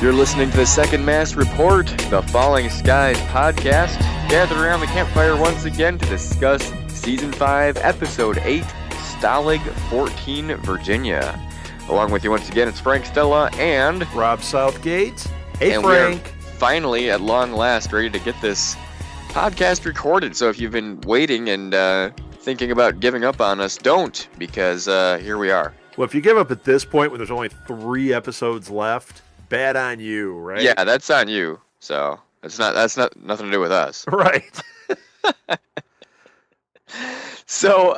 You're listening to the Second Mass Report, the Falling Skies podcast, gathered around the campfire once again to discuss Season 5, Episode 8, Stalag 14, Virginia. Along with you once again, it's Frank Stella and Rob Southgate. Hey, and Frank. We're finally, at long last, ready to get this podcast recorded. So if you've been waiting and thinking about giving up on us, don't, because here we are. Well, if you give up at this point when there's only 3 episodes left, bad on you, right? Yeah, that's on you. So that's not nothing to do with us. Right. So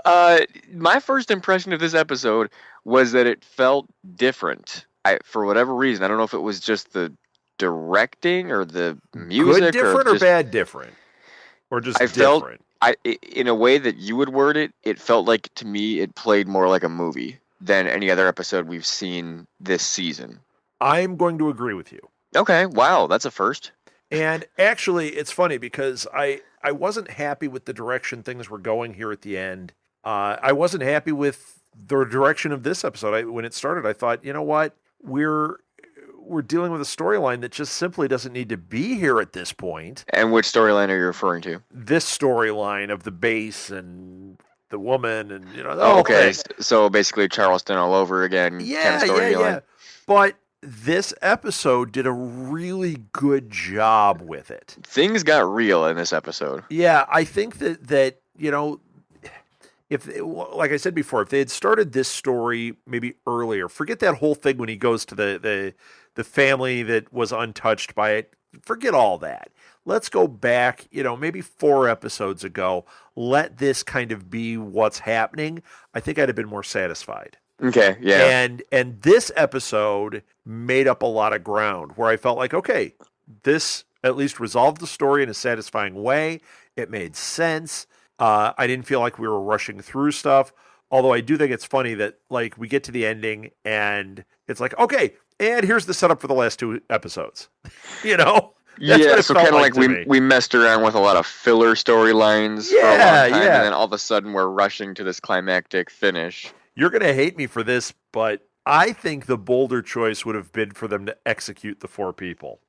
my first impression of this episode was that it felt different. For whatever reason, I don't know if it was just the directing or the music. Good different or bad different? Or just different? In a way that you would word it, it felt like, to me, it played more like a movie than any other episode we've seen this season. I'm going to agree with you. Okay, wow, that's a first. And actually, it's funny because I wasn't happy with the direction things were going here at the end. I wasn't happy with the direction of this episode. When it started, I thought, you know what? We're dealing with a storyline that just simply doesn't need to be here at this point. And which storyline are you referring to? This storyline of the base and the woman and, you know. Okay, so basically Charleston all over again. Yeah, kind of storyline. Yeah. But this episode did a really good job with it. Things got real in this episode. Yeah, I think that you know, like I said before, if they had started this story maybe earlier, forget that whole thing when he goes to the family that was untouched by it. Forget all that. Let's go back, maybe 4 episodes ago. Let this kind of be what's happening. I think I'd have been more satisfied. Okay, yeah. And this episode made up a lot of ground where I felt like, okay, this at least resolved the story in a satisfying way. It made sense. I didn't feel like we were rushing through stuff. Although I do think it's funny that, like, we get to the ending and it's like, okay, and here's the setup for the last 2 episodes. That's so kind of like we messed around with a lot of filler storylines for a long time, and then all of a sudden we're rushing to this climactic finish. You're going to hate me for this, but I think the bolder choice would have been for them to execute the 4 people.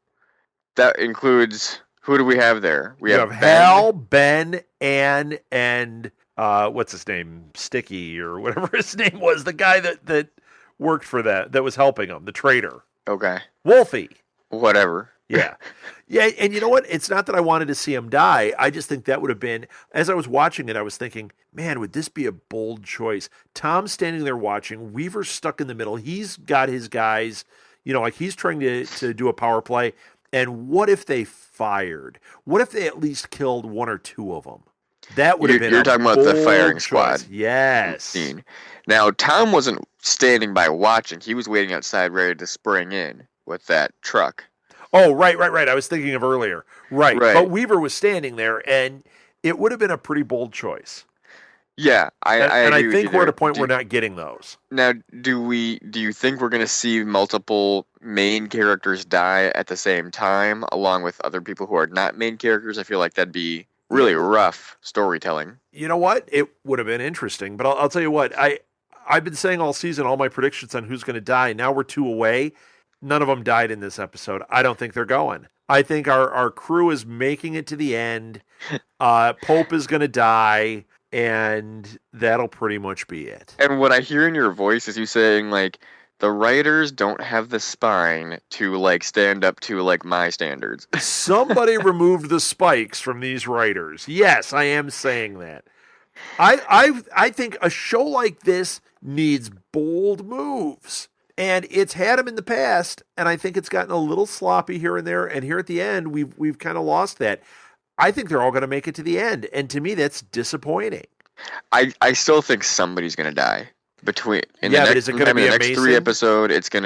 That includes, who do we have there? We have Hal, Ben, Ann, and what's his name? Sticky, or whatever his name was. The guy that worked for that was helping him, the traitor. Okay. Wolfie. Whatever. Yeah. Yeah, and you know what? It's not that I wanted to see him die. I just think that would have been, as I was watching it, I was thinking, man, would this be a bold choice? Tom's standing there watching. Weaver's stuck in the middle. He's got his guys, like he's trying to do a power play. And what if they fired? What if they at least killed 1 or 2 of them? That would have been. You're talking about the firing choice. squad. Yes. Scene. Now, Tom wasn't standing by watching. He was waiting outside, ready to spring in with that truck. Oh, right. I was thinking of earlier. Right. But Weaver was standing there, and it would have been a pretty bold choice. Yeah, I think we're at a point we're not getting those. Now, do you think we're going to see multiple main characters die at the same time, along with other people who are not main characters? I feel like that'd be really rough storytelling. You know what? It would have been interesting, but I'll tell you what. I've been saying all season, all my predictions on who's going to die. Now we're 2 away. None of them died in this episode. I don't think they're going. I think our crew is making it to the end. Pope is going to die, and that'll pretty much be it. And what I hear in your voice is you saying, like, the writers don't have the spine to, like, stand up to, like, my standards. Somebody removed the spikes from these writers. Yes, I am saying that. I think a show like this needs bold moves. And it's had them in the past, and I think it's gotten a little sloppy here and there. And here at the end, we've kind of lost that. I think they're all going to make it to the end, and to me, that's disappointing. I still think somebody's going to die But is it going to be the amazing? next 3 episodes? It's going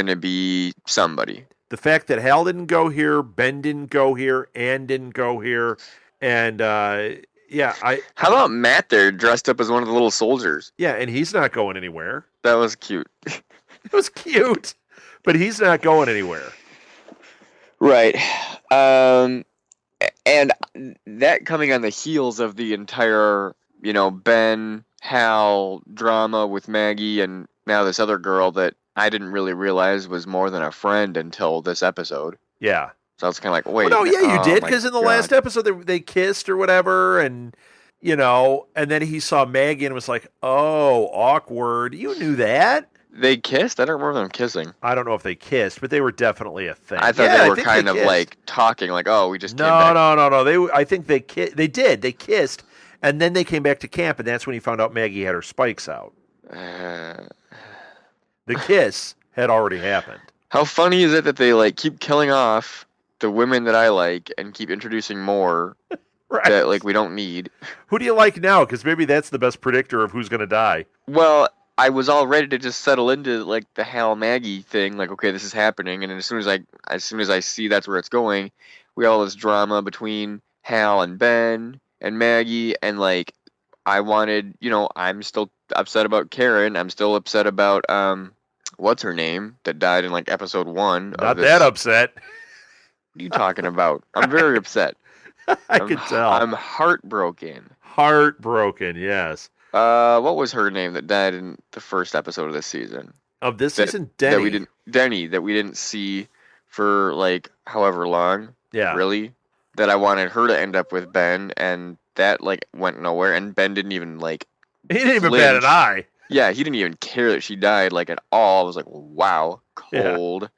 to be somebody. The fact that Hal didn't go here, Ben didn't go here, Ann didn't go here, and how about Matt there dressed up as one of the little soldiers? Yeah, and he's not going anywhere. That was cute. It was cute, but he's not going anywhere. Right. And that coming on the heels of the entire, Ben, Hal drama with Maggie, and now this other girl that I didn't really realize was more than a friend until this episode. Yeah. So I was kind of like, wait. Well, no, yeah, you oh did, my because in the God. last episode they kissed or whatever, and and then he saw Maggie and was like, "Oh, awkward." You knew that. They kissed? I don't remember them kissing. I don't know if they kissed, but they were definitely a thing. I thought Yeah, they I were think kind of kissed. like talking, like, oh, we just came No, back. no. I think they They did. They kissed, and then they came back to camp, and that's when he found out Maggie had her spikes out. The kiss had already happened. How funny is it that they like keep killing off the women that I like and keep introducing more Right. that like we don't need? Who do you like now? Because maybe that's the best predictor of who's going to die. Well, I was all ready to just settle into like the Hal Maggie thing, like okay, this is happening, and then as soon as I see that's where it's going, we have all this drama between Hal and Ben and Maggie, and like I wanted, I'm still upset about Karen. I'm still upset about what's her name that died in like episode 1. Not that upset. What are you talking about? I'm very upset. I could tell. I'm heartbroken. Heartbroken, yes. What was her name that died in the first episode of this season? Of this season, Denny. Denny, that we didn't see for like however long. Yeah. Really? That I wanted her to end up with Ben, and that like went nowhere, and Ben didn't even like. He didn't even bat an eye. Yeah, he didn't even care that she died like at all. I was like, wow, cold.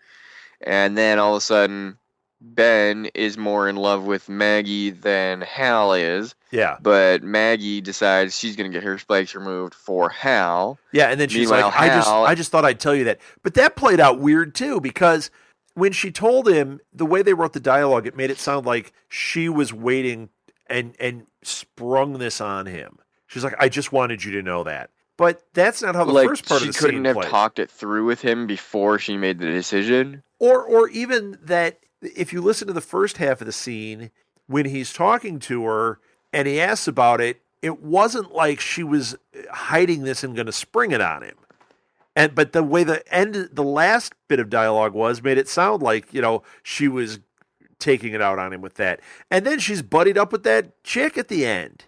Yeah. And then all of a sudden, Ben is more in love with Maggie than Hal is. Yeah. But Maggie decides she's going to get her spikes removed for Hal. Yeah, and then she's like, I just thought I'd tell you that. But that played out weird too, because when she told him, the way they wrote the dialogue, it made it sound like she was waiting and sprung this on him. She's like, I just wanted you to know that. But that's not how the first part of the scene She couldn't have talked it through with him before she made the decision. Or even that, if you listen to the first half of the scene, when he's talking to her and he asks about it, it wasn't like she was hiding this and going to spring it on him. But the way the last bit of dialogue made it sound like, she was taking it out on him with that. And then she's buddied up with that chick at the end.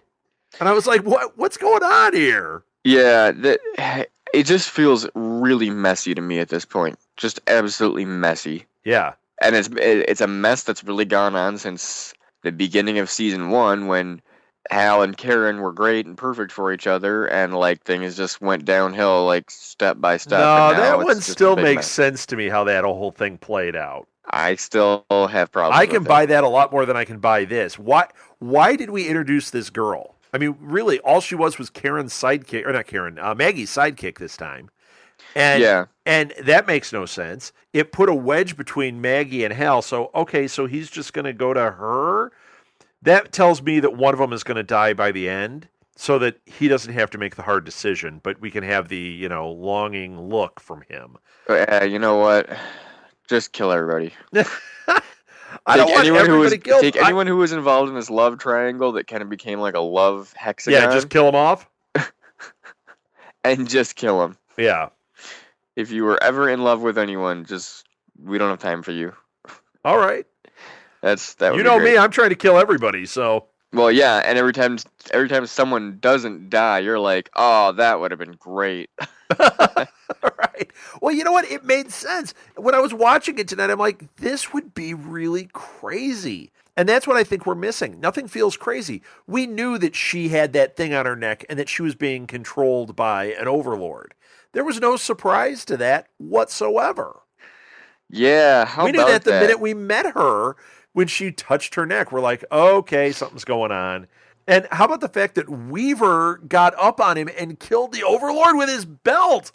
And I was like, what's going on here? Yeah, it just feels really messy to me at this point. Just absolutely messy. Yeah. And it's a mess that's really gone on since the beginning of season 1, when Hal and Karen were great and perfect for each other, and like things just went downhill like step by step. No, that one still makes sense to me, how that whole thing played out. I still have problems. I can buy that a lot more than I can buy this. Why did we introduce this girl? I mean, really, all she was Karen's sidekick, or not Karen, Maggie's sidekick this time. And that makes no sense. It put a wedge between Maggie and Hal. So he's just going to go to her. That tells me that one of them is going to die by the end, so that he doesn't have to make the hard decision, but we can have the, longing look from him. You know what? Just kill everybody. I don't want everybody killed. Take anyone who was involved in this love triangle that kind of became like a love hexagon. Yeah, just kill them off. And just kill them. Yeah. If you were ever in love with anyone, we don't have time for you. All right. That would you know me, I'm trying to kill everybody, so. Well, yeah, and every time someone doesn't die, you're like, oh, that would have been great. Right. Well, you know what? It made sense. When I was watching it tonight, I'm like, this would be really crazy. And that's what I think we're missing. Nothing feels crazy. We knew that she had that thing on her neck and that she was being controlled by an overlord. There was no surprise to that whatsoever. Yeah, we knew that the minute we met her, when she touched her neck. We're like, okay, something's going on. And how about the fact that Weaver got up on him and killed the Overlord with his belt?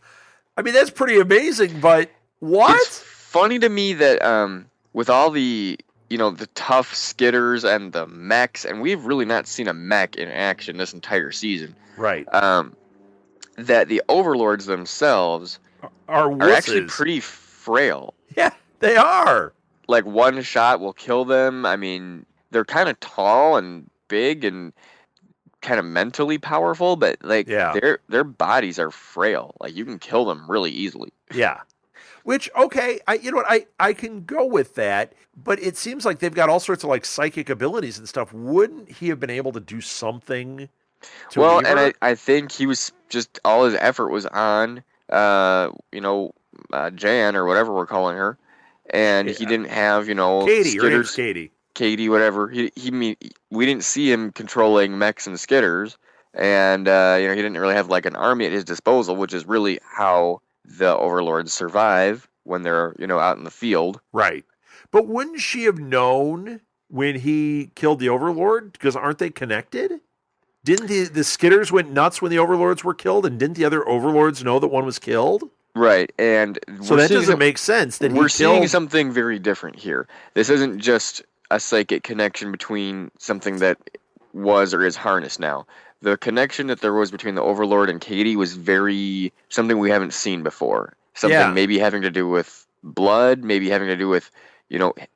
I mean, that's pretty amazing, but what? It's funny to me that with all the, the tough skitters and the mechs, and we've really not seen a mech in action this entire season. Right. That the Overlords themselves are actually pretty frail. Yeah, they are. Like, one shot will kill them. I mean, they're kind of tall and big and kind of mentally powerful, but like their bodies are frail. Like, you can kill them really easily. Yeah. Which, okay, I can go with that, but it seems like they've got all sorts of like psychic abilities and stuff. Wouldn't he have been able to do something to Weaver? And I think he was just, all his effort was on Jan or whatever we're calling her, and he didn't have, Katie. Her name's skitters, Katie, whatever. We didn't see him controlling mechs and skitters, and he didn't really have like an army at his disposal, which is really how the overlords survive when they're out in the field. Right. But wouldn't she have known when he killed the overlord? Because aren't they connected? Didn't the skitters went nuts when the overlords were killed, and didn't the other overlords know that one was killed? Right, and so that doesn't make sense. That we're seeing something very different here. This isn't just a psychic connection between something that was or is harnessed now. The connection that there was between the Overlord and Katie was something we haven't seen before. Something maybe having to do with blood, maybe having to do with,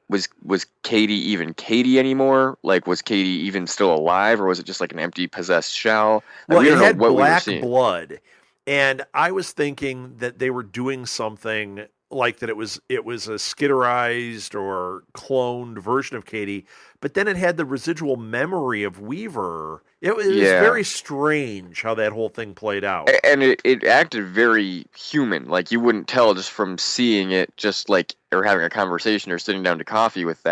was Katie even Katie anymore? Like, was Katie even still alive, or was it just like an empty possessed shell? Well, it had black blood. And I was thinking that they were doing something like that. It was a skitterized or cloned version of Katie, but then it had the residual memory of Weaver. It was very strange how that whole thing played out. And it acted very human. Like, you wouldn't tell just from seeing it, just like, or having a conversation or sitting down to coffee with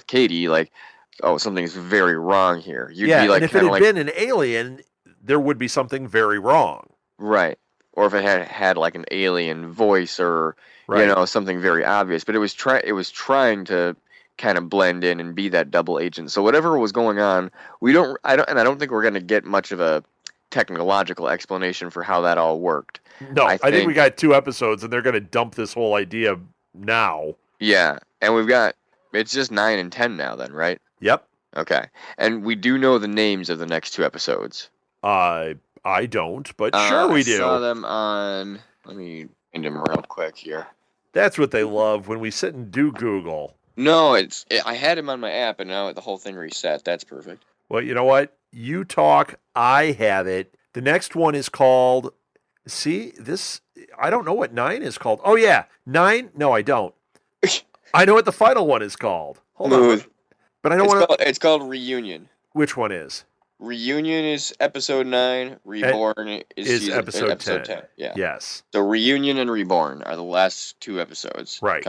Katie, like, oh, something's very wrong here. You'd be like, and if it had been an alien, there would be something very wrong. Right. Or if it had like an alien voice or something very obvious, but it was trying to kind of blend in and be that double agent. So whatever was going on, I don't think we're going to get much of a technological explanation for how that all worked. No, I think we got 2 episodes and they're going to dump this whole idea now. Yeah. And it's just 9 and 10 now then, right? Yep. Okay. And we do know the names of the next 2 episodes. I don't, but sure we do. I saw them on... Let me find them real quick here. That's what they love when we sit and do Google. No, I had him on my app, and now the whole thing reset. That's perfect. Well, you know what? You talk, I have it. The next one is called... See, this... I don't know what 9 is called. Oh, yeah. 9? No, I don't. I know what the final one is called. Hold on. But I don't want to... It's called Reunion. Which one is? Reunion is episode 9. Reborn is episode 10. Yeah. Yes. So Reunion and Reborn are the last 2 episodes. Right.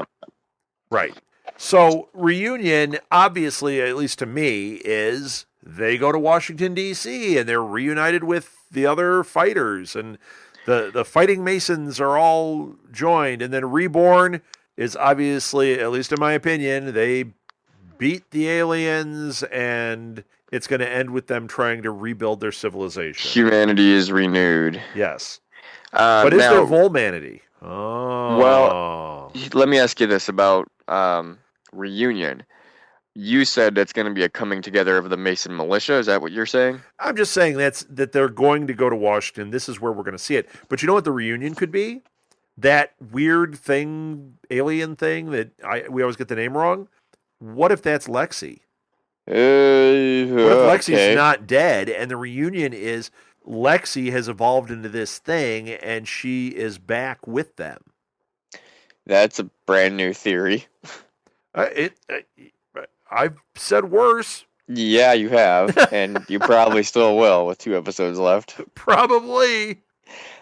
Right. So Reunion, obviously, at least to me, is they go to Washington, D.C., and they're reunited with the other fighters, and the fighting Masons are all joined. And then Reborn is obviously, at least in my opinion, they beat the aliens, and it's going to end with them trying to rebuild their civilization. Humanity is renewed. Yes. But is there Volmanity? Oh. Well, let me ask you this about Reunion. You said that's going to be a coming together of the Mason militia. Is that what you're saying? I'm just saying that they're going to go to Washington. This is where we're going to see it. But you know what the reunion could be? That weird thing, alien thing that we always get the name wrong. What if that's Lexi? What if Lexi's not dead, and the reunion is Lexi has evolved into this thing, and she is back with them? That's a brand new theory. I've said worse. Yeah, you have, and you probably still will with 2 episodes left. Probably.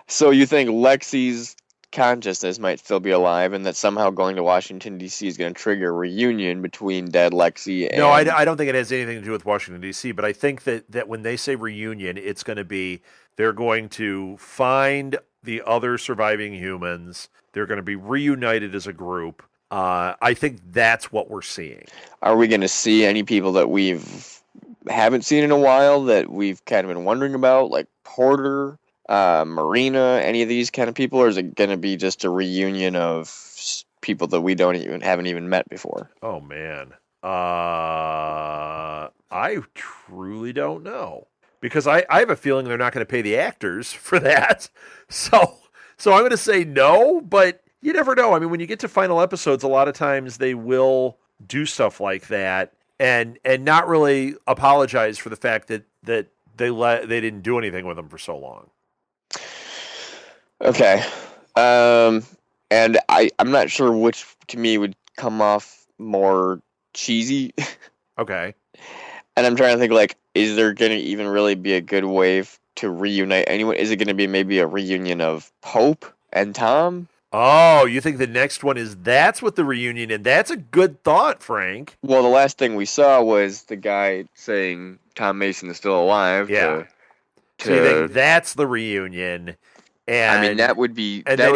So you think Lexi's consciousness might still be alive, and that somehow going to Washington, D.C. is going to trigger a reunion between dead Lexi and... No, I don't think it has anything to do with Washington, D.C., but I think that when they say reunion, it's going to be they're going to find the other surviving humans. They're going to be reunited as a group. I think that's what we're seeing. Are we going to see any people that haven't seen in a while that we've kind of been wondering about, like Porter... Marina, any of these kind of people, or is it going to be just a reunion of people that we haven't even met before? Oh man, I truly don't know, because I have a feeling they're not going to pay the actors for that. So I'm going to say no, but you never know. I mean, when you get to final episodes, a lot of times they will do stuff like that and not really apologize for the fact that they didn't do anything with them for so long. Okay. And I'm not sure which to me would come off more cheesy. Okay. And I'm trying to think, like, is there going to even really be a good way to reunite anyone? Is it going to be maybe a reunion of Pope and Tom? Oh, you think the next one is that's what the reunion, and that's a good thought, Frank. Well, the last thing we saw was the guy saying Tom Mason is still alive. Yeah. So you To think that's the reunion, I mean, and that then would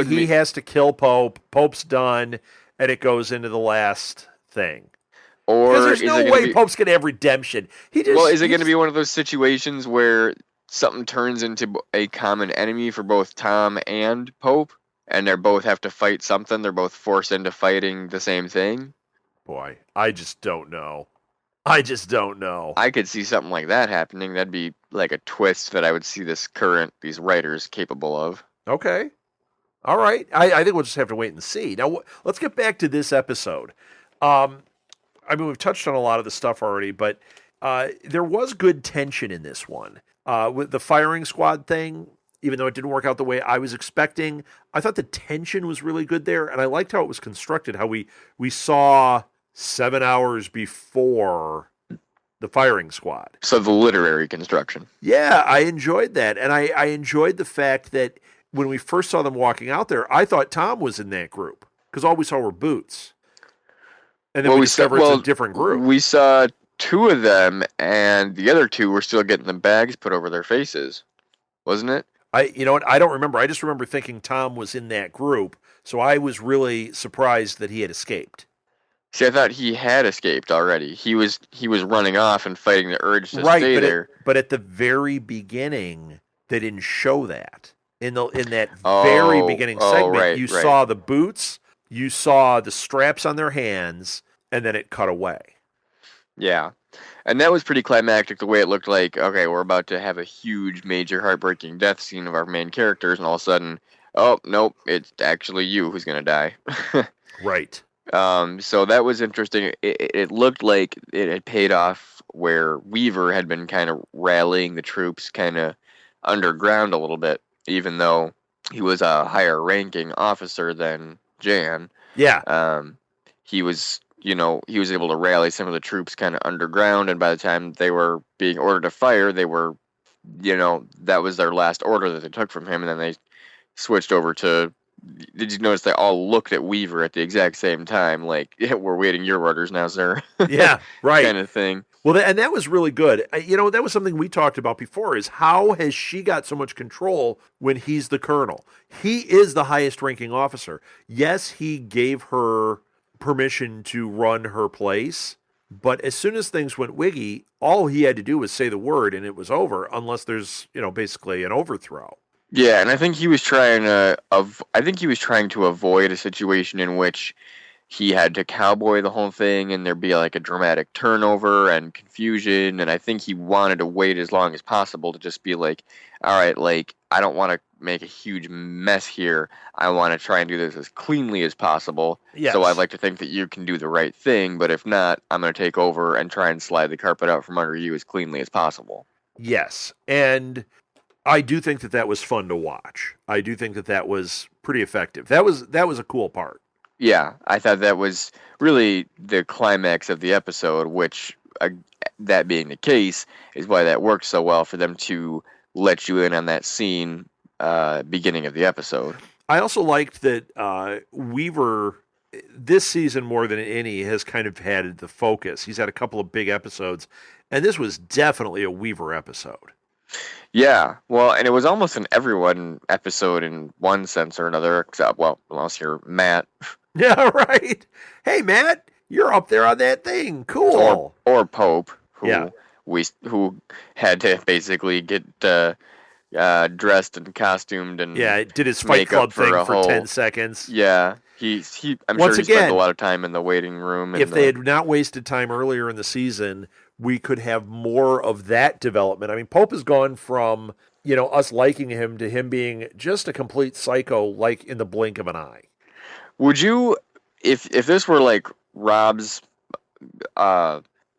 he make, has to kill Pope. Pope's done, and it goes into the last thing. Because or there's is it no going to way be? Pope's going to have redemption. Well, is it going to be one of those situations where something turns into a common enemy for both Tom and Pope, and they both have to fight something? They're both forced into fighting the same thing. Boy, I just don't know. I just don't know. I could see something like that happening. That'd be like a twist that I would see these writers capable of. Okay. All right. I think we'll just have to wait and see. Now, let's get back to this episode. I mean, we've touched on a lot of the stuff already, but there was good tension in this one. With the firing squad thing, even though it didn't work out the way I was expecting, I thought the tension was really good there, and I liked how it was constructed, how we saw 7 hours before the firing squad. So the literary construction. Yeah, I enjoyed that, and I enjoyed the fact that when we first saw them walking out there, I thought Tom was in that group, because all we saw were boots. And then we discovered it's a different group. We saw two of them, and the other two were still getting the bags put over their faces, wasn't it? You know what? I don't remember. I just remember thinking Tom was in that group, so I was really surprised that he had escaped. See, I thought he had escaped already. He was running off and fighting the urge to stay there. But at the very beginning, they didn't show that. In that very beginning segment, you saw the boots, you saw the straps on their hands, and then it cut away. Yeah. And that was pretty climactic, the way it looked like, okay, we're about to have a huge, major, heartbreaking death scene of our main characters, and all of a sudden, oh, nope, it's actually you who's going to die. Right. So that was interesting. It looked like it had paid off where Weaver had been kind of rallying the troops kind of underground a little bit, even though he was a higher ranking officer than Jan. Yeah. He was able to rally some of the troops kind of underground, and by the time they were being ordered to fire, they were, that was their last order that they took from him, and then they switched over to. Did you notice they all looked at Weaver at the exact same time, like, yeah, we're waiting your orders now, sir? Yeah, right. Kind of thing. Well, and that was really good. That was something we talked about before, is how has she got so much control when he's the colonel? He is the highest ranking officer. Yes, he gave her permission to run her place, but as soon as things went wiggy, all he had to do was say the word and it was over, unless there's, basically an overthrow. Yeah, and I think he was trying to avoid a situation in which he had to cowboy the whole thing and there'd be like a dramatic turnover and confusion, and I think he wanted to wait as long as possible to just be like, all right, like, I don't want to make a huge mess here. I want to try and do this as cleanly as possible. Yes. So I'd like to think that you can do the right thing, but if not, I'm going to take over and try and slide the carpet out from under you as cleanly as possible. Yes, and I do think that was fun to watch. I do think that was pretty effective. That was a cool part. Yeah, I thought that was really the climax of the episode, which, that being the case, is why that worked so well for them to let you in on that scene beginning of the episode. I also liked that Weaver, this season more than any, has kind of had the focus. He's had a couple of big episodes, and this was definitely a Weaver episode. Yeah, well, and it was almost an everyone episode in one sense or another, except, well, unless you're Matt. Yeah, right. Hey, Matt, you're up there on that thing. Cool. Or Pope, who had to basically get dressed and costumed and did his Fight Club thing for 10 seconds. Yeah, I'm sure he spent a lot of time in the waiting room. If they had not wasted time earlier in the season, we could have more of that development. I mean, Pope has gone from, us liking him to him being just a complete psycho, like in the blink of an eye. Would you, if this were like Rob's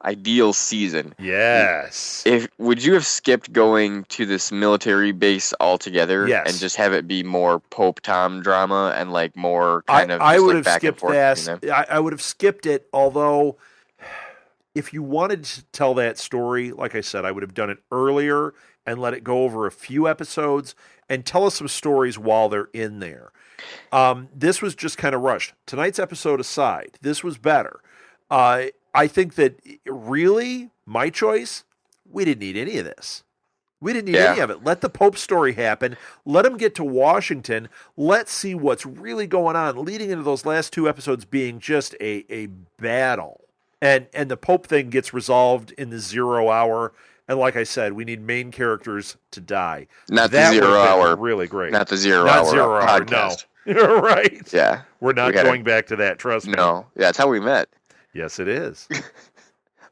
ideal season? Yes. Would you have skipped going to this military base altogether? Yes. And just have it be more Pope Tom drama and like more kind of? I would like have skipped that. I would have skipped it, although if you wanted to tell that story, like I said, I would have done it earlier and let it go over a few episodes and tell us some stories while they're in there. This was just kind of rushed. Tonight's episode aside, this was better. I think that really, my choice, we didn't need any of this. We didn't need any of it. Let the Pope story happen. Let him get to Washington. Let's see what's really going on, leading into those last 2 episodes being just a battle. And the Pope thing gets resolved in the 0 hour. And like I said, we need main characters to die. Not the 0 hour. Really great. Not the 0 hour. Not 0 hour. Podcast. No. You're right. Yeah. We're not going back to that. Trust me. No. Yeah, that's how we met. Yes, it is.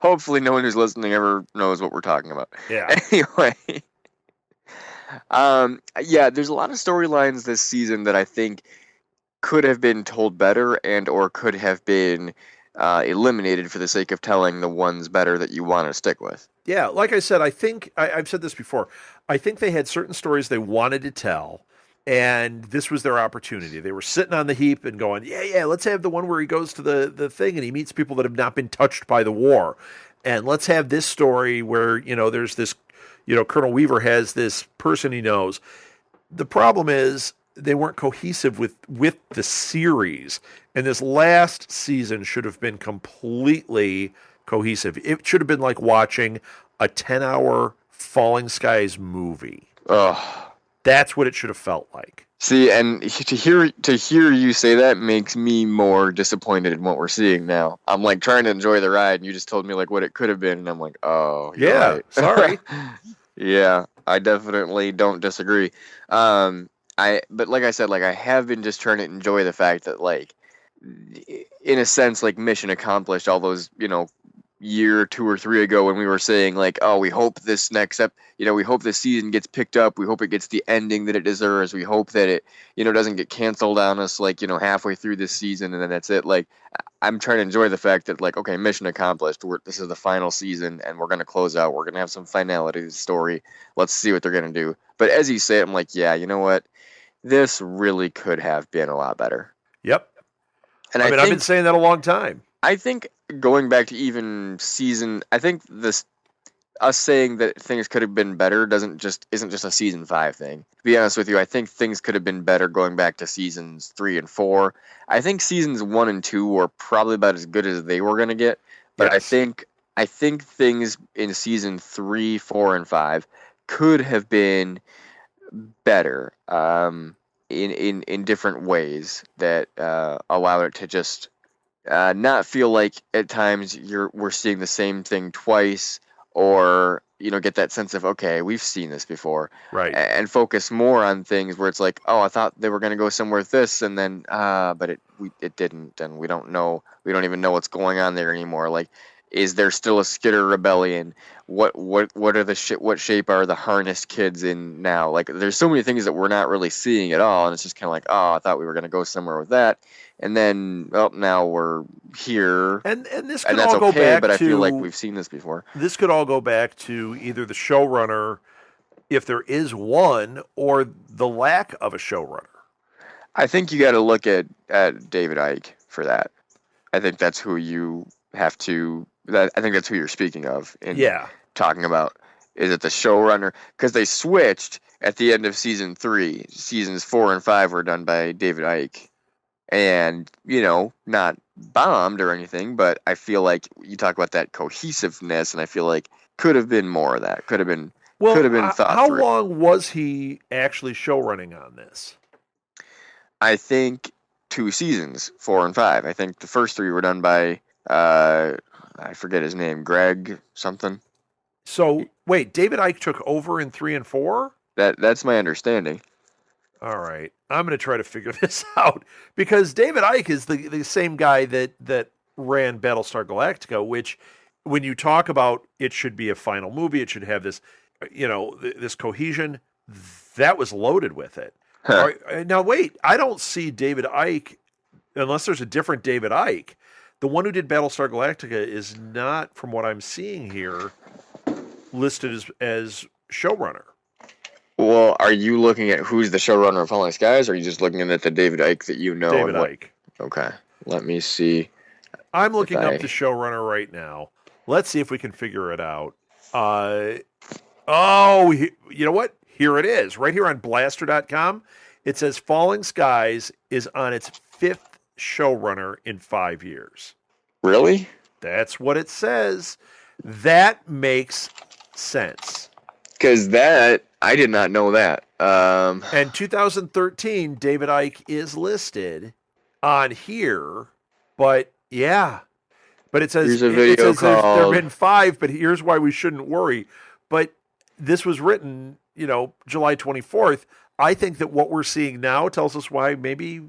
Hopefully no one who's listening ever knows what we're talking about. Yeah. Anyway. Yeah, there's a lot of storylines this season that I think could have been told better and or could have been eliminated for the sake of telling the ones better that you want to stick with. Yeah, like I said, I think, I've said this before, I think they had certain stories they wanted to tell, and this was their opportunity. They were sitting on the heap and going, yeah, let's have the one where he goes to the thing and he meets people that have not been touched by the war. And let's have this story where, there's this, Colonel Weaver has this person he knows. The problem is they weren't cohesive with the series. And this last season should have been completely cohesive. It should have been like watching a 10-hour Falling Skies movie. Ugh. That's what it should have felt like. See, and to hear you say that makes me more disappointed in what we're seeing now. I'm like trying to enjoy the ride, and you just told me like what it could have been, and I'm like, oh, you're right. Sorry. Yeah, I definitely don't disagree. But like I said, like I have been just trying to enjoy the fact that like, in a sense, like mission accomplished. All those year 2 or 3 ago when we were saying like, oh, we hope this we hope this season gets picked up. We hope it gets the ending that it deserves. We hope that it, doesn't get canceled on us like, halfway through this season and then that's it. Like, I'm trying to enjoy the fact that like, okay, mission accomplished. This is the final season and we're going to close out. We're going to have some finality to the story. Let's see what they're going to do. But as you say it, I'm like, yeah, you know what? This really could have been a lot better. Yep. And I've been saying that a long time. I think going back to even season, I think us saying that things could have been better isn't just a season 5 thing. To be honest with you, I think things could have been better going back to seasons 3 and 4. I think seasons 1 and 2 were probably about as good as they were going to get, but yes. I think things in season 3, 4, and 5 could have been better in different ways that allow it to just not feel like at times we're seeing the same thing twice, or get that sense of, okay, we've seen this before, right? And focus more on things where it's like, oh, I thought they were going to go somewhere with this, and then but it didn't, and we don't even know what's going on there anymore. Like, is there still a Skitter rebellion? What shape are the harnessed kids in now? Like, there's so many things that we're not really seeing at all, and it's just kind of like, oh, I thought we were going to go somewhere with that, and then now we're here, and this could all that's go okay, back but to, I feel like we've seen this before. This could all go back to either the showrunner, if there is one, or the lack of a showrunner. I think you got to look at David Icke for that. I think that's who you have to. I think that's who you're speaking of. Talking about, is it the showrunner? Because they switched at the end of season 3. Seasons 4 and 5 were done by David Icke, and not bombed or anything. But I feel like you talk about that cohesiveness, and I feel like could have been more of that. Could have been thought how through. How long was he actually showrunning on this? I think 2 seasons, 4 and 5. I think the first 3 were done by I forget his name, Greg something. So wait, David Icke took over in 3 and 4? That's my understanding. All right, I'm going to try to figure this out, because David Icke is the same guy that ran Battlestar Galactica, which, when you talk about it should be a final movie, it should have this, this cohesion, that was loaded with it. Huh. Right, now wait, I don't see David Icke, unless there's a different David Icke. The one who did Battlestar Galactica is not, from what I'm seeing here, listed as showrunner. Well, are you looking at who's the showrunner of Falling Skies, or are you just looking at the David Icke that you know? David Icke. Okay, let me see. I'm looking up the showrunner right now. Let's see if we can figure it out. You know what? Here it is. Right here on Blaster.com. It says Falling Skies is on its 5th showrunner in 5 years. Really? That's what it says. That makes sense. Because I did not know that. And 2013, David Icke is listed on here, but yeah. But it says, Here's a video there have called... been 5, but here's why we shouldn't worry. But this was written, July 24th. I think that what we're seeing now tells us why maybe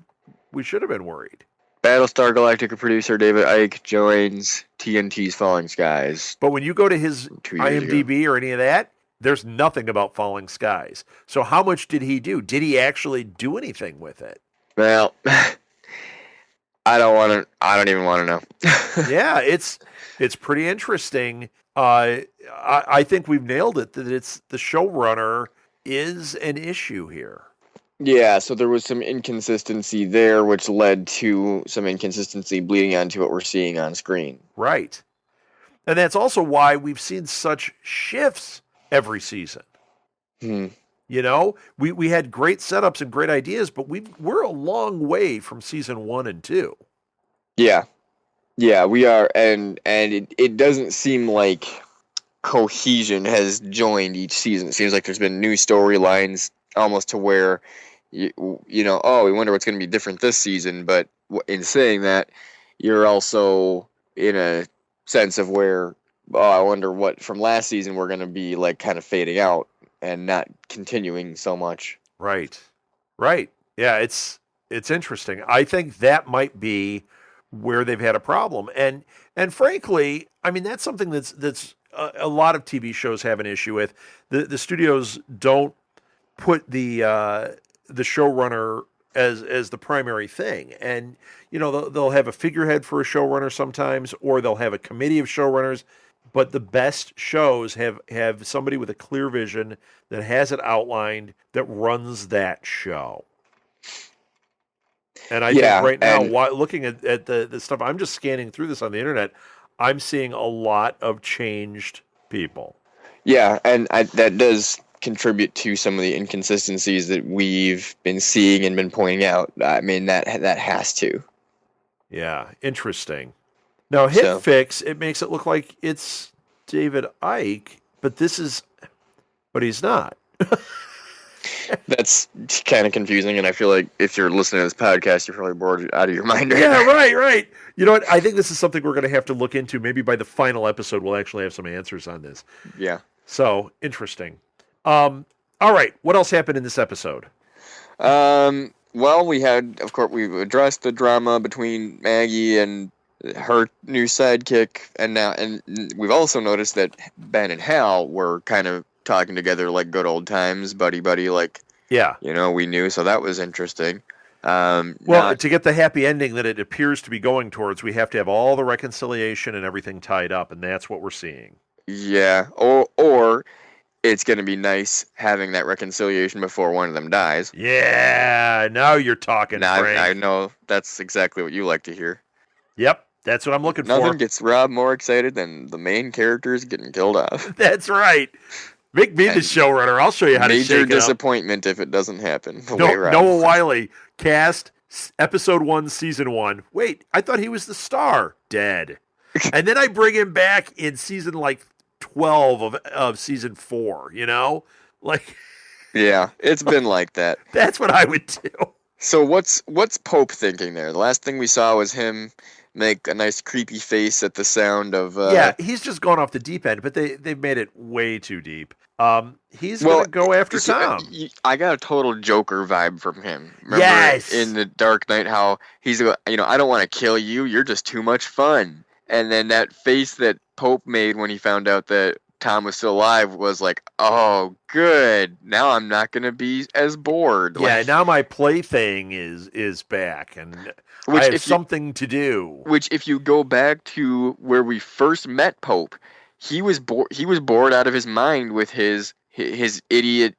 we should have been worried. Battlestar Galactica producer David Icke joins TNT's Falling Skies. But when you go to his IMDb or any of that, there's nothing about Falling Skies. So how much did he do? Did he actually do anything with it? Well, I don't even want to know. Yeah, it's pretty interesting. I think we've nailed it, that it's the showrunner is an issue here. Yeah, so there was some inconsistency there, which led to some inconsistency bleeding onto what we're seeing on screen. Right. And that's also why we've seen such shifts every season. We had great setups and great ideas, but we're a long way from season 1 and 2. Yeah, we are, and it doesn't seem like cohesion has joined each season. It seems like there's been new storylines, almost to where we wonder what's going to be different this season. But in saying that, you're also in a sense of where, I wonder what from last season we're going to be like kind of fading out and not continuing so much. Right. Yeah, it's interesting. I think that might be where they've had a problem, and frankly, I mean that's something that's a lot of TV shows have an issue with. The studios don't put the showrunner as the primary thing, and they'll have a figurehead for a showrunner sometimes, or they'll have a committee of showrunners. But the best shows have somebody with a clear vision that has it outlined that runs that show. And I think right now, looking at the stuff, I'm just scanning through this on the internet, I'm seeing a lot of changed people. Yeah, and that does contribute to some of the inconsistencies that we've been seeing and been pointing out. I mean, that has to. Yeah, interesting. Now, Fix, it makes it look like it's David Icke, but he's not. That's kind of confusing, and I feel like if you're listening to this podcast, you're probably bored out of your mind right now. Yeah, right. You know what? I think this is something we're going to have to look into. Maybe by the final episode, we'll actually have some answers on this. Yeah. So, interesting. All right. What else happened in this episode? Well, we've addressed the drama between Maggie and her new sidekick, and we've also noticed that Ben and Hal were kind of talking together like good old times, buddy, like, yeah, we knew, so that was interesting. To get the happy ending that it appears to be going towards, we have to have all the reconciliation and everything tied up, and that's what we're seeing. Yeah, or it's going to be nice having that reconciliation before one of them dies. Yeah, now you're talking, Frank. I know that's exactly what you like to hear. Yep, that's what I'm looking for. Nothing gets Rob more excited than the main characters getting killed off. That's right. Make me the showrunner. I'll show you how to shake it up. Major disappointment if it doesn't happen. Noah Wiley, cast, episode 1, season 1. Wait, I thought he was the star. Dead. And then I bring him back in season 12 of season 4, Like, yeah, it's been like that. That's what I would do. So what's Pope thinking there? The last thing we saw was him make a nice creepy face at the sound of... Yeah, he's just gone off the deep end, but they've made it way too deep. He's going to go after Tom. I got a total Joker vibe from him. Remember yes! In The Dark Knight how he's, I don't want to kill you, you're just too much fun. And then that face that Pope made when he found out that Tom was still alive was like, oh, good. Now I'm not going to be as bored. Yeah, now my plaything is back, and I have something to do. Which, if you go back to where we first met Pope, he was bored out of his mind with his idiot,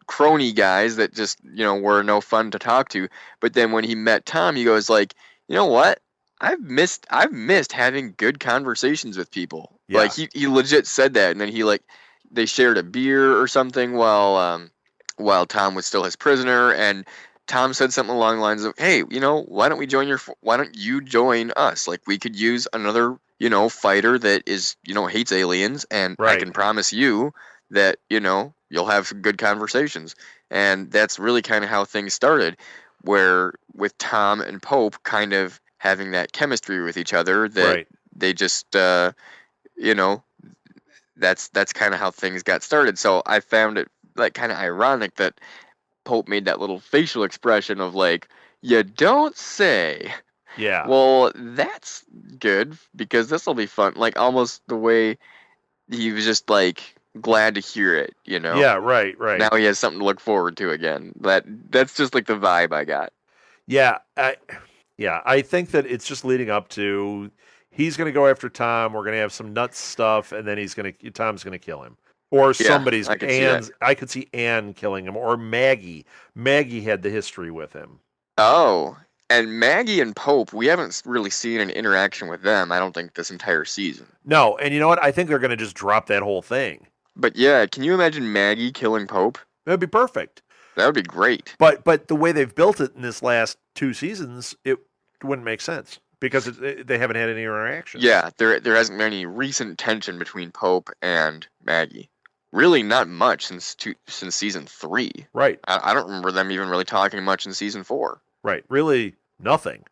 crony guys that just, were no fun to talk to. But then when he met Tom, he goes like, you know what? I've missed having good conversations with people. Yeah. Like he legit said that, and then they shared a beer or something while Tom was still his prisoner, and Tom said something along the lines of, "Hey, why don't you join us? Like, we could use another, fighter that is, hates aliens, and I Right. can promise you that, you'll have some good conversations." And that's really kind of how things started, where with Tom and Pope kind of having that chemistry with each other that Right. they just, that's kind of how things got started. So I found it like kind of ironic that Pope made that little facial expression of like, "You don't say." Yeah. Well, that's good because this will be fun. Like almost the way he was just like glad to hear it, Yeah, right. Now he has something to look forward to again. That's just like the vibe I got. Yeah, I think that it's just leading up to he's going to go after Tom. We're going to have some nuts stuff, and then Tom's going to kill him, or somebody's. I could see that. I could see Anne killing him, or Maggie. Maggie had the history with him. Oh, and Maggie and Pope, we haven't really seen an interaction with them, I don't think, this entire season. No, and you know what? I think they're going to just drop that whole thing. But yeah, can you imagine Maggie killing Pope? That'd be perfect. That would be great. But the way they've built it in this last 2 seasons, it wouldn't make sense because they haven't had any interaction. Yeah, there hasn't been any recent tension between Pope and Maggie. Really, not much since season 3. Right. I don't remember them even really talking much in season 4. Right. Really, nothing.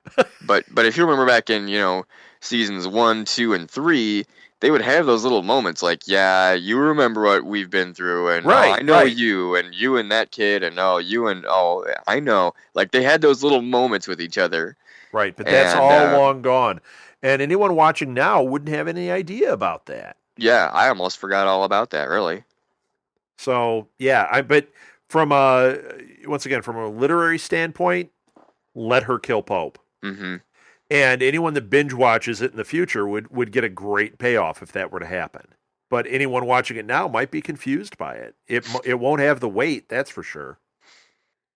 But if you remember back in seasons 1, 2, and 3, they would have those little moments like, "Yeah, you remember what we've been through, and right, I know right. you, and you and that kid, and I know." Like they had those little moments with each other. Right, but that's all long gone. And anyone watching now wouldn't have any idea about that. Yeah, I almost forgot all about that, really. So, yeah, but once again, from a literary standpoint, let her kill Pope. Mm-hmm. And anyone that binge watches it in the future would get a great payoff if that were to happen. But anyone watching it now might be confused by it. It won't have the weight, that's for sure.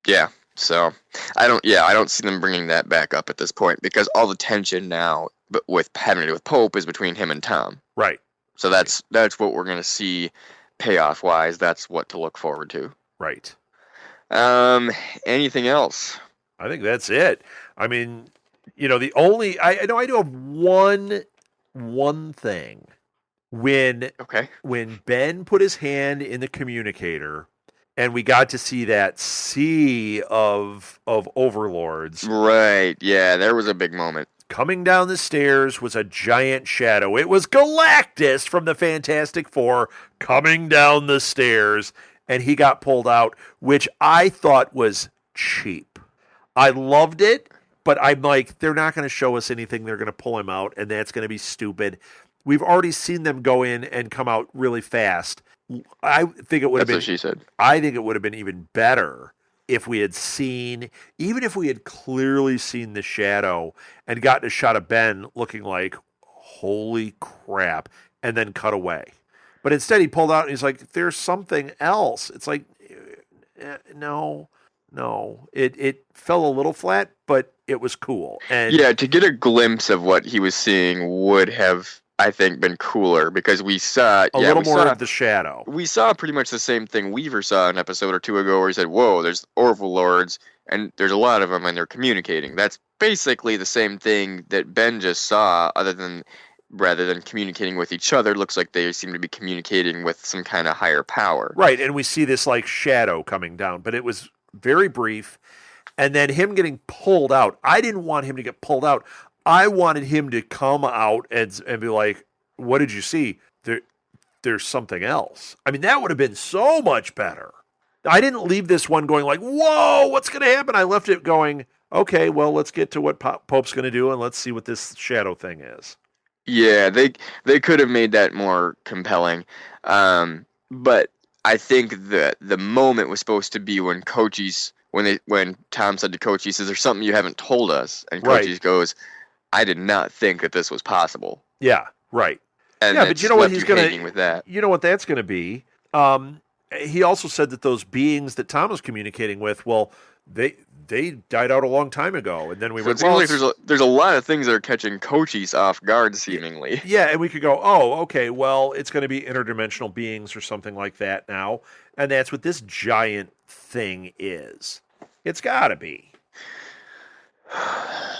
Yeah. So I don't see them bringing that back up at this point because all the tension now, but with having to do with Pope, is between him and Tom. Right. So that's what we're going to see payoff wise. That's what to look forward to. Right. Anything else? I think that's it. I mean, the only I do have one thing. When Ben put his hand in the communicator and we got to see that sea of overlords. Right, yeah, there was a big moment. Coming down the stairs was a giant shadow. It was Galactus from the Fantastic Four coming down the stairs, and he got pulled out, which I thought was cheap. I loved it, but I'm like, they're not going to show us anything. They're going to pull him out, and that's going to be stupid. We've already seen them go in and come out really fast. I think it would have been. That's what she said. I think it would have been even better if we had seen, even if we had clearly seen the shadow and gotten a shot of Ben looking like, holy crap, and then cut away. But instead he pulled out and he's like, there's something else. It's like, no. It fell a little flat, but it was cool. And yeah, to get a glimpse of what he was seeing would have, I think, been cooler because we saw a little more of the shadow. We saw pretty much the same thing Weaver saw an episode or two ago where he said, "Whoa, there's overlords and there's a lot of them and they're communicating." That's basically the same thing that Ben just saw, rather than communicating with each other. Looks like they seem to be communicating with some kind of higher power. Right, and we see this like shadow coming down, but it was very brief. And then him getting pulled out. I didn't want him to get pulled out. I wanted him to come out and be like, what did you see? There's something else. I mean, that would have been so much better. I didn't leave this one going like, whoa, what's going to happen? I left it going, okay, well, let's get to what Pope's going to do and let's see what this shadow thing is. Yeah, they could have made that more compelling. But I think the moment was supposed to be when when Tom said to Cochise, he says, "There's something you haven't told us." And Cochise goes, "I did not think that this was possible." Yeah, right. And yeah, but you know what he's going to with that. You know what that's going to be? He also said that those beings that Tom was communicating with, well, they died out a long time ago. And then we So went, it seems well, like there's a lot of things that are catching Cochise off guard, seemingly. yeah, and we could go, oh, okay, well, it's going to be interdimensional beings or something like that now. And that's what this giant thing is. It's got to be.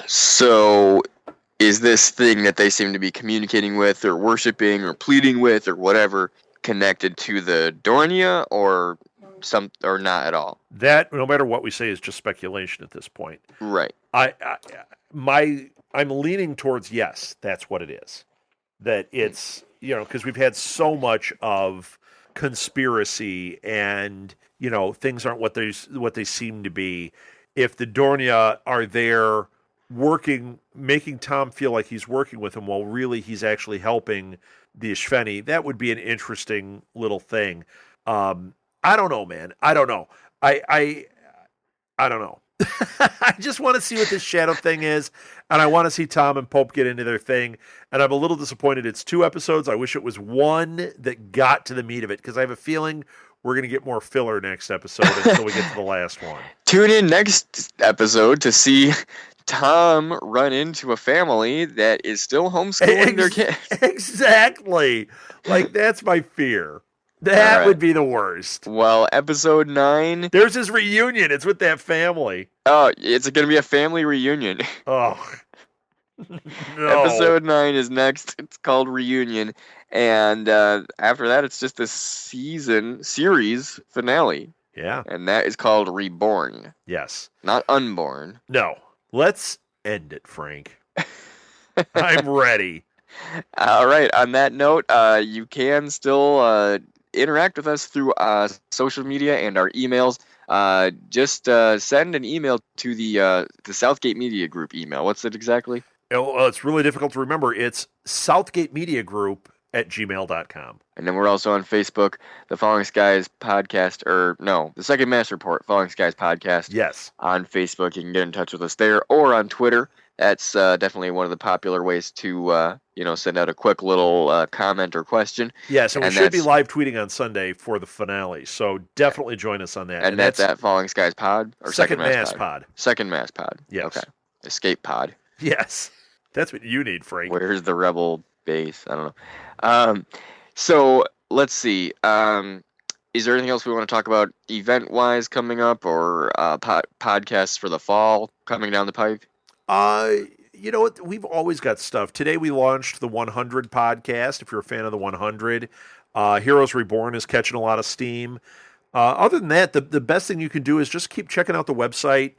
So, is this thing that they seem to be communicating with, or worshiping, or pleading with, or whatever, connected to the Dornia, or not at all? That, no matter what we say, is just speculation at this point. Right. I'm leaning towards yes, that's what it is. That it's, because we've had so much of conspiracy and, things aren't what they seem to be. If the Dornia are there working, making Tom feel like he's working with him while really he's actually helping the s5e, that would be an interesting little thing. I don't know, man. I don't know. I don't know. I just want to see what this shadow thing is, and I want to see Tom and Pope get into their thing. And I'm a little disappointed it's 2 episodes. I wish it was one that got to the meat of it, because I have a feeling we're going to get more filler next episode until we get to the last one. Tune in next episode to see Tom run into a family that is still homeschooling their kids. Exactly. Like, that's my fear. That right. would be the worst. Well, episode 9. There's his reunion. It's with that family. Oh, it's going to be a family reunion. Oh. No. Episode 9 is next. It's called Reunion. And after that, it's just a series finale. Yeah. And that is called Reborn. Yes. Not Unborn. No. Let's end it, Frank. I'm ready. All right. On that note, you can still interact with us through social media and our emails. Just send an email to the Southgate Media Group email. What's it exactly? Well, it's really difficult to remember. It's southgatemediagroup@gmail.com. And then we're also on Facebook, the Falling Skies podcast, the Second Mass Report, Falling Skies podcast. Yes. On Facebook, you can get in touch with us there, or on Twitter. That's definitely one of the popular ways to, send out a quick little comment or question. Yes, and we should be live tweeting on Sunday for the finale, so definitely join us on that. And that's at Falling Skies Pod? Or Second Mass Pod. Second Mass Pod. Yes. Okay. Escape Pod. Yes. That's what you need, Frank. Where's the Rebel base? I don't know. So, let's see. Is there anything else we want to talk about event-wise coming up, or podcasts for the fall coming down the pipe? You know what? We've always got stuff. Today we launched the 100 podcast. If you're a fan of the 100, Heroes Reborn is catching a lot of steam. Other than that, the best thing you can do is just keep checking out the website.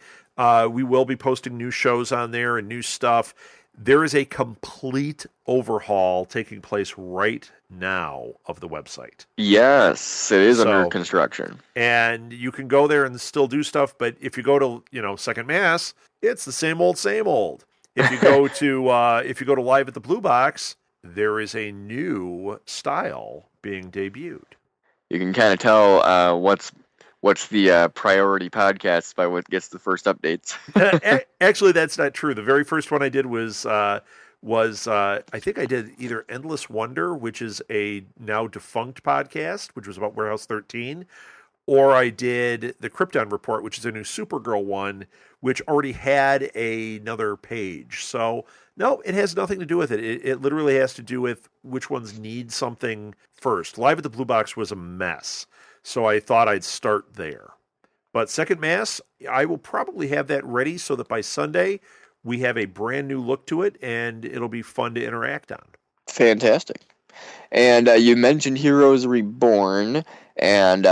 We will be posting new shows on there and new stuff. There is a complete overhaul taking place right now of the website. Yes, it is under construction. And you can go there and still do stuff, but if you go to, Second Mass, it's the same old, same old. If you go to Live at the Blue Box, there is a new style being debuted. You can kind of tell what's the priority podcast by what gets the first updates. Actually, that's not true. The very first one I did was I think I did either Endless Wonder, which is a now defunct podcast, which was about Warehouse 13, or I did the Krypton Report, which is a new Supergirl one, which already had another page. So, no, it has nothing to do with it. It literally has to do with which ones need something first. Live at the Blue Box was a mess, so I thought I'd start there. But Second Mass, I will probably have that ready so that by Sunday we have a brand new look to it, and it'll be fun to interact on. Fantastic. And you mentioned Heroes Reborn, and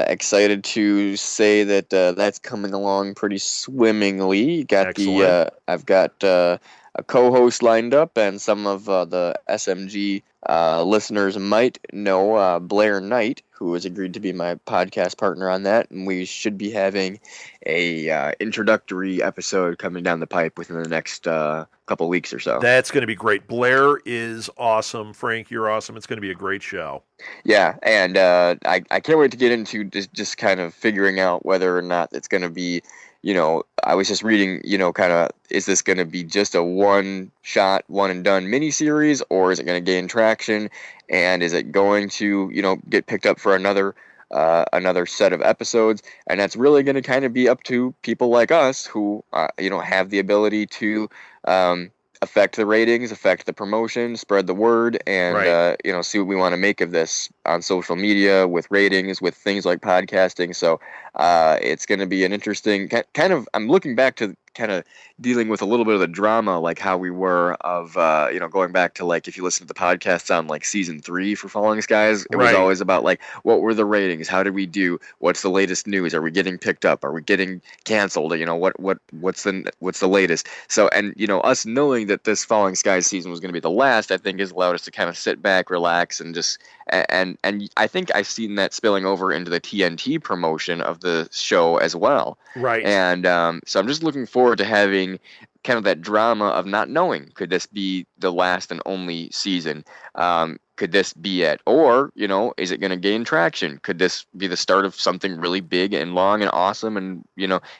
excited to say that that's coming along pretty swimmingly. I've got a co-host lined up, and some of the SMG listeners might know Blair Knight, who has agreed to be my podcast partner on that, and we should be having a introductory episode coming down the pipe within the next couple weeks or so. That's going to be great. Blair is awesome. Frank, you're awesome. It's going to be a great show. Yeah, and I can't wait to get into just kind of figuring out whether or not it's going to be, I was just reading, kind of, is this going to be just a one-shot, one-and-done miniseries, or is it going to gain traction, and is it going to, get picked up for another another set of episodes, and that's really going to kind of be up to people like us who have the ability to affect the ratings, affect the promotion, spread the word, and Right. see what we want to make of this on social media with ratings, with things like podcasting. So it's going to be an interesting kind of. I'm looking back to kind of dealing with a little bit of the drama, like how we were of going back to, like, if you listen to the podcasts on like season 3 for Falling Skies, it was Right. always about like, what were the ratings, how did we do, what's the latest news, are we getting picked up, are we getting canceled, what's the latest. So, and us knowing that this Falling Skies season was going to be the last, I think has allowed us to kind of sit back, relax, and just and I think I've seen that spilling over into the TNT promotion of the show as well. Right. And so I'm just looking forward to having kind of that drama of not knowing, could this be the last and only season? Could this be it? Or, is it going to gain traction? Could this be the start of something really big and long and awesome? And,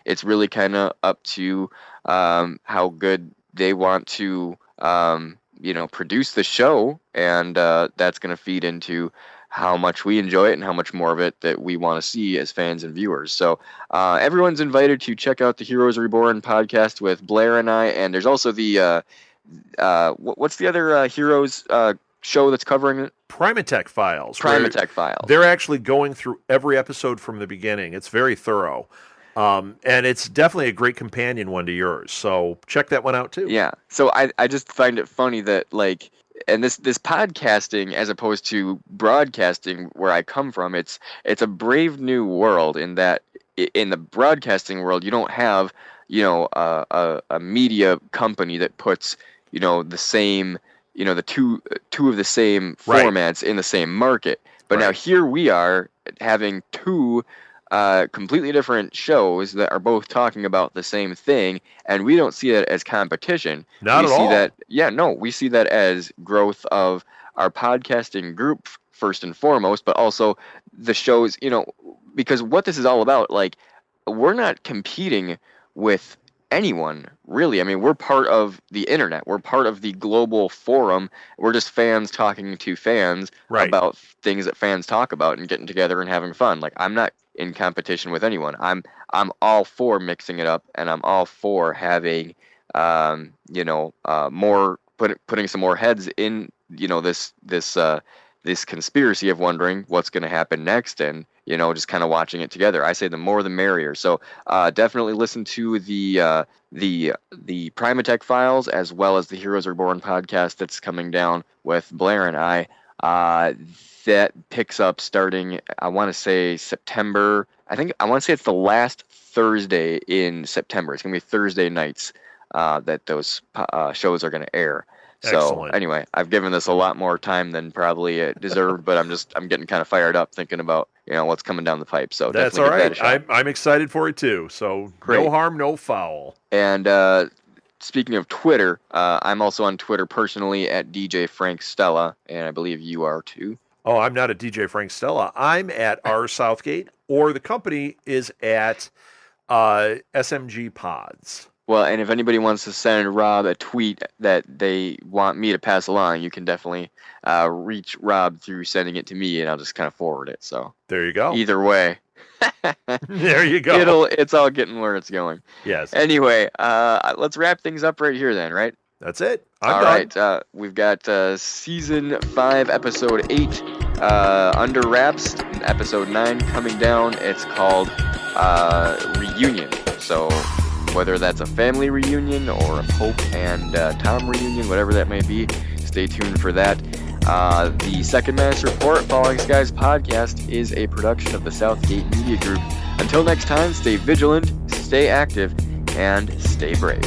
it's really kind of up to how good they want to, produce the show. And that's going to feed into how much we enjoy it and how much more of it that we want to see as fans and viewers. So everyone's invited to check out the Heroes Reborn podcast with Blair and I. And there's also the, what's the other Heroes show that's covering it? Primatech Files. Primatech Files. They're actually going through every episode from the beginning. It's very thorough. And it's definitely a great companion one to yours. So check that one out too. Yeah. So I just find it funny that, like, and this podcasting, as opposed to broadcasting where I come from, it's a brave new world in that in the broadcasting world, you don't have, a media company that puts, the same, the two of the same formats in the same market. But now here we are having two completely different shows that are both talking about the same thing, and we don't see that as competition. Not at all. We see that as growth of our podcasting group first and foremost, but also the shows, because what this is all about, like, we're not competing with anyone, really. I mean, we're part of the internet. We're part of the global forum. We're just fans talking to fans about things that fans talk about and getting together and having fun. Like, I'm not in competition with anyone. I'm all for mixing it up, and I'm all for having more putting some more heads in this conspiracy of wondering what's going to happen next, and just kind of watching it together. I say the more the merrier. So definitely listen to the Primatech Files, as well as the Heroes Reborn podcast that's coming down with Blair and I. That picks up starting, I want to say September. I want to say it's the last Thursday in September. It's going to be Thursday nights that those shows are going to air. So Excellent. Anyway, I've given this a lot more time than probably it deserved, but I'm getting kind of fired up thinking about what's coming down the pipe. So that's all right. That I'm excited for it too. So Great. No harm, no foul. And speaking of Twitter, I'm also on Twitter personally at DJ Frank Stella, and I believe you are too. Oh, I'm not at DJ Frank Stella. I'm at R Southgate, or the company is at SMG Pods. Well, and if anybody wants to send Rob a tweet that they want me to pass along, you can definitely reach Rob through sending it to me, and I'll just kind of forward it. So there you go. Either way. There you go. It's all getting where it's going. Yes. Anyway, let's wrap things up right here then, right? That's it. All right. We've got season 5, episode 8 under wraps. Episode 9 coming down. It's called Reunion. So whether that's a family reunion or a Pope and Tom reunion, whatever that may be, stay tuned for that. The Second Mass Report, Falling Skies podcast, is a production of the Southgate Media Group. Until next time, stay vigilant, stay active, and stay brave.